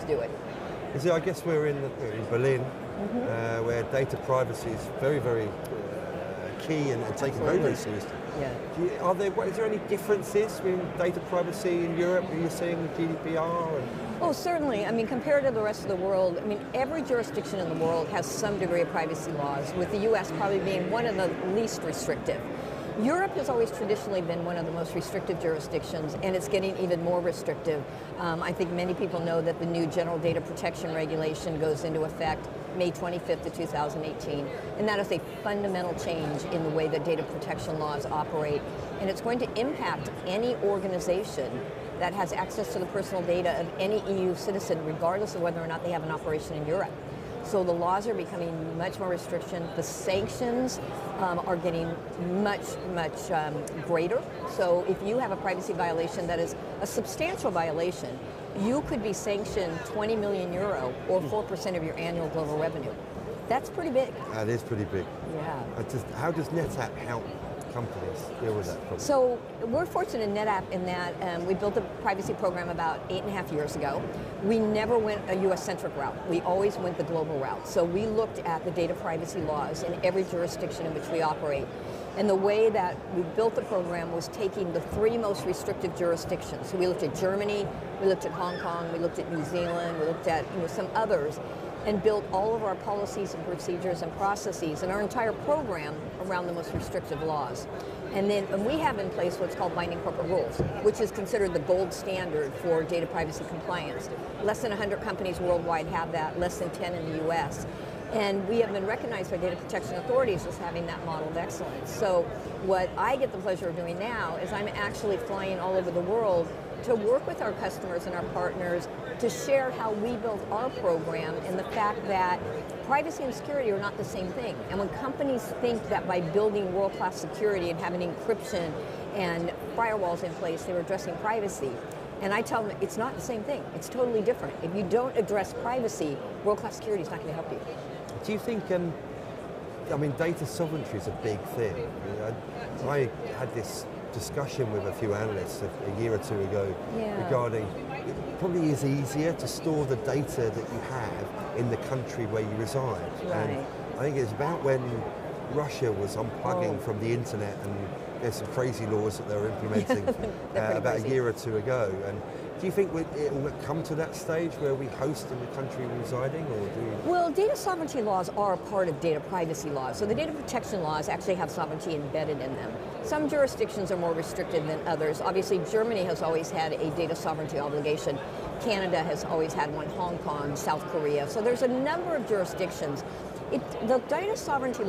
to do it. You see, I guess we're in Berlin, where data privacy is very, very key and taken very, very seriously. Yeah. Is there any differences between data privacy in Europe? Are you seeing GDPR? Oh, certainly. I mean, compared to the rest of the world, I mean, every jurisdiction in the world has some degree of privacy laws, with the US probably being one of the least restrictive. Europe has always traditionally been one of the most restrictive jurisdictions, and it's getting even more restrictive. I think many people know that the new General Data Protection Regulation goes into effect May 25th of 2018, and that is a fundamental change in the way that data protection laws operate, and it's going to impact any organization that has access to the personal data of any EU citizen, regardless of whether or not they have an operation in Europe. So the laws are becoming much more restriction. The sanctions are getting much greater. So if you have a privacy violation that is a substantial violation, you could be sanctioned 20 million euro or 4% of your annual global revenue. That's pretty big. That is pretty big. Yeah. How does NetApp help companies deal with that problem? So we're fortunate in NetApp in that we built a privacy program about 8.5 years ago. We never went a US-centric route. We always went the global route. So we looked at the data privacy laws in every jurisdiction in which we operate. And the way that we built the program was taking the 3 most restrictive jurisdictions. So we looked at Germany, we looked at Hong Kong, we looked at New Zealand, we looked at some others, and built all of our policies and procedures and processes and our entire program around the most restrictive laws. And we have in place what's called binding corporate rules, which is considered the gold standard for data privacy compliance. Less than 100 companies worldwide have that, less than 10 in the US. And we have been recognized by data protection authorities as having that model of excellence. So what I get the pleasure of doing now is I'm actually flying all over the world to work with our customers and our partners to share how we built our program and the fact that privacy and security are not the same thing. And when companies think that by building world-class security and having encryption and firewalls in place, they're addressing privacy. And I tell them it's not the same thing. It's totally different. If you don't address privacy, world-class security is not going to help you. Do you think, I mean, data sovereignty is a big thing. I had this discussion with a few analysts a year or two ago regarding it probably is easier to store the data that you have in the country where you reside. Right. And I think it's about when Russia was unplugging from the internet, and there's some crazy laws that they were implementing about a year or two ago. And do you think it will come to that stage where we host in the country we're residing, or do you? Well, data sovereignty laws are a part of data privacy laws. So the data protection laws actually have sovereignty embedded in them. Some jurisdictions are more restricted than others. Obviously, Germany has always had a data sovereignty obligation. Canada has always had one, Hong Kong, South Korea. So there's a number of jurisdictions. The data sovereignty